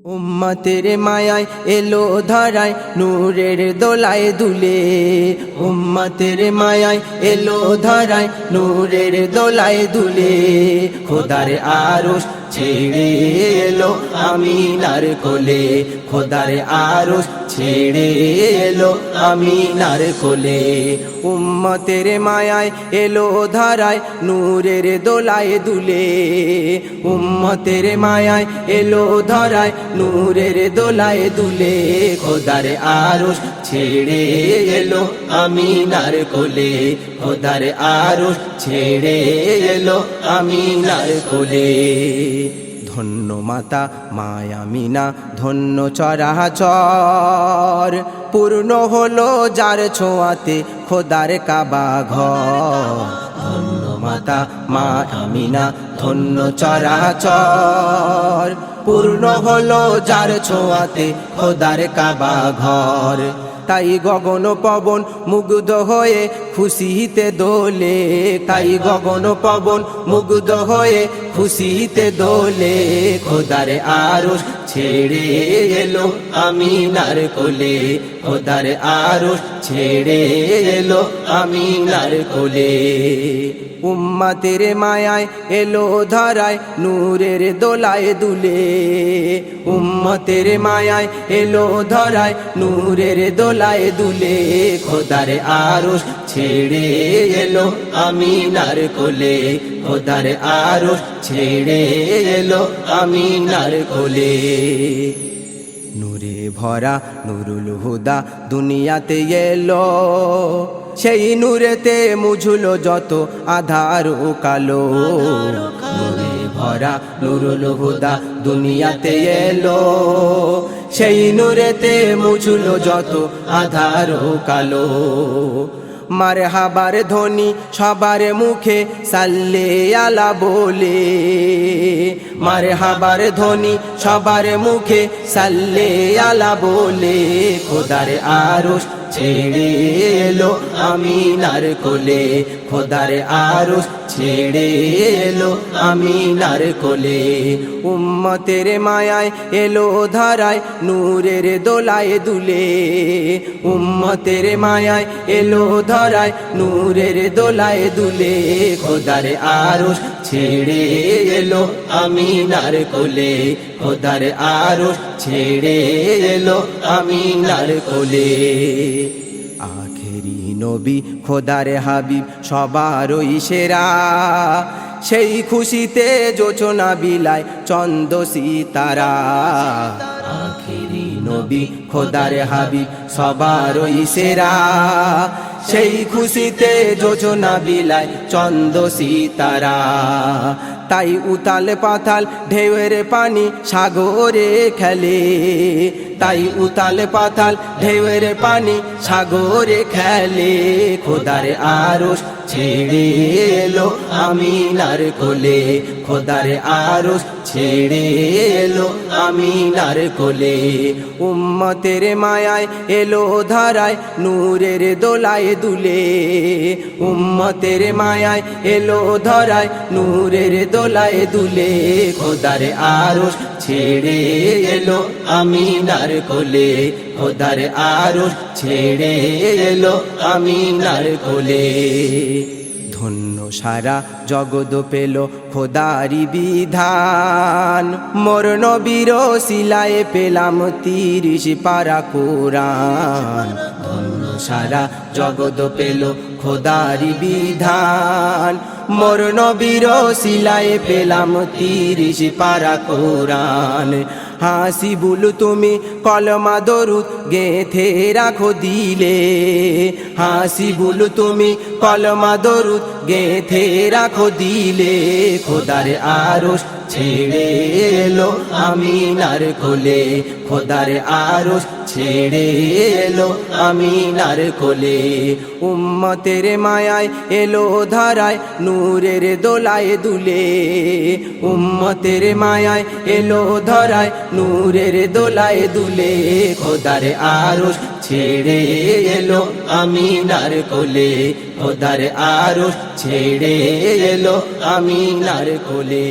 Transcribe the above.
উম্মতের মায়ায় এলো ধরায় নূরের দোলায় দুলে। উম্মতের মায়ায় এলো ধরায় নূরের দোলায় দুলে। খোদার আরশ ছেড়ে এলো আমিনার কোলে। খোদার আরশ ছেড়ে এলো আমিনার কোলে। উম্মতের মায়ায় এলো ধরায় নূরের দোলায় দুলে। উম্মতের মায়ায় এলো ধরায় নূরের দোলায় দুলে। খোদার আরশ ছেড়ে এলো আমিনার কোলে। খোদার আরশ ছেড়ে এলো আমিনার কোলে। ধন্য মাতা মায়া আমিনা, ধন্য চরাচর, পূর্ণ হলো যার ছোঁয়াতে খোদার কাবা ঘর। ধন্য মাতা মা আমিনা, ধন্য চরাচর, পূর্ণ হলো যার ছোঁয়াতে খোদার কাবা ঘর। তাই গগন পবন মুগ্ধ হয়ে খুশিতে দোলে। তাই গগন পবন মুগ্ধ হয়ে খুশিতে দোলে। খোদার আরশ ছেড়ে এলো আমিনার কোলে। খোদার আরশ ছেড়ে এলো আমিনার কোলে। উম্মতের মায়ায় এলো ধরায় নূরের দোলায় দুলে। উম্মতের মায়ায় এলো ধরায় নূরের দোলায় দুলে। খোদার আরশ ছেড়ে এলো আমিনার কোলে। খোদার আরশ ছেড়ে এলো আমিনার কোলে। নূরে ভরা নুরুল হুদা দুনিয়াতে এলো। সেই নূরেতে মুঝলো যত আধার ও কালো। নূরে ভরা নুরুল হুদা দুনিয়াতে এলো। সেই নূরেতে মুঝলো যত আধার ও কালো। মারহাবার ধ্বনি সবার মুখে সাল্লে আলা বলে। মারহাবার ধ্বনি সবার মুখে সাল্লে আলা বলে। খোদার আরশ ছেড়ে এলো আমিনার কোলে। খোদার আরশ ছেড়ে এলো আমিনার কোলে। উম্মতের মায়ায় এলো ধরায় নূরের দোলায় দুলে। উম্মতের মায়ায় এলো ধরায় নূরের দোলায় দুলে। খোদার আরশ ছেড়ে এলো আমিনার কোলে। খোদার আরশ ছেড়ে এলো আমিনার কোলে। আখেরি নবী খোদার হাবিব সবারই সেরা। সেই খুশিতে যোচনা বিলায় চন্দ্র সিতারা। আখেরি নবী খোদার হাবিব সবারই সেরা। সেই খুশিতে যোচনা বিলায় চন্দ্র সিতারা। তাই উতাল পাতাল ঢেউয়ের পানি সাগরে খেলে। তাই উতাল পাতাল ঢেউয়ের পানি সাগরে খেলে। খোদার আরশ ছেড়ে এলো আমিনার কোলে। খোদার আরশ ছেড়ে এলো আমিনার কোলে। উম্মতের মায়ায় এলো ধরায় নূরের দোলায় দুলে। উম্মতের মায়ায় এলো ধরায় নূরের দোলায় দুলে। খোদার আরশ ছেড়ে এলো আমিনার কোলে। খোদার আরশ ছেড়ে এলো আমিনার কোলে। ধন্য সারা জগৎ পেল খোদারি বিধান। মোর নবীর সিলায় পেলাম 30 পারা কোরআন। ধন্য সারা জগৎ পেল খোদারি বিধান। মোর নবীর সিলায় পেলাম 30 পারা কোরআন। হাসিবুল তুমি কলমা দরুদ গেথে রাখো দিলে। হাসিবুল তুমি কলমা দরুদ গেথে রাখো দিলে। খোদার আরশ ছেড়ে এলো আমিনার কোলে। খোদার আরশ ছেড়ে এলো আমিনার কোলে। উম্মতের মায়ায় এলো ধরায় নূরের দোলায় দুলে। উম্মতের মায়ায় এলো ধরায় নূরের দোলায় দুলে। খোদার আরশ ছেড়ে এলো আমিনার কোলে। খোদার আরশ ছেড়ে এলো আমিনার কোলে।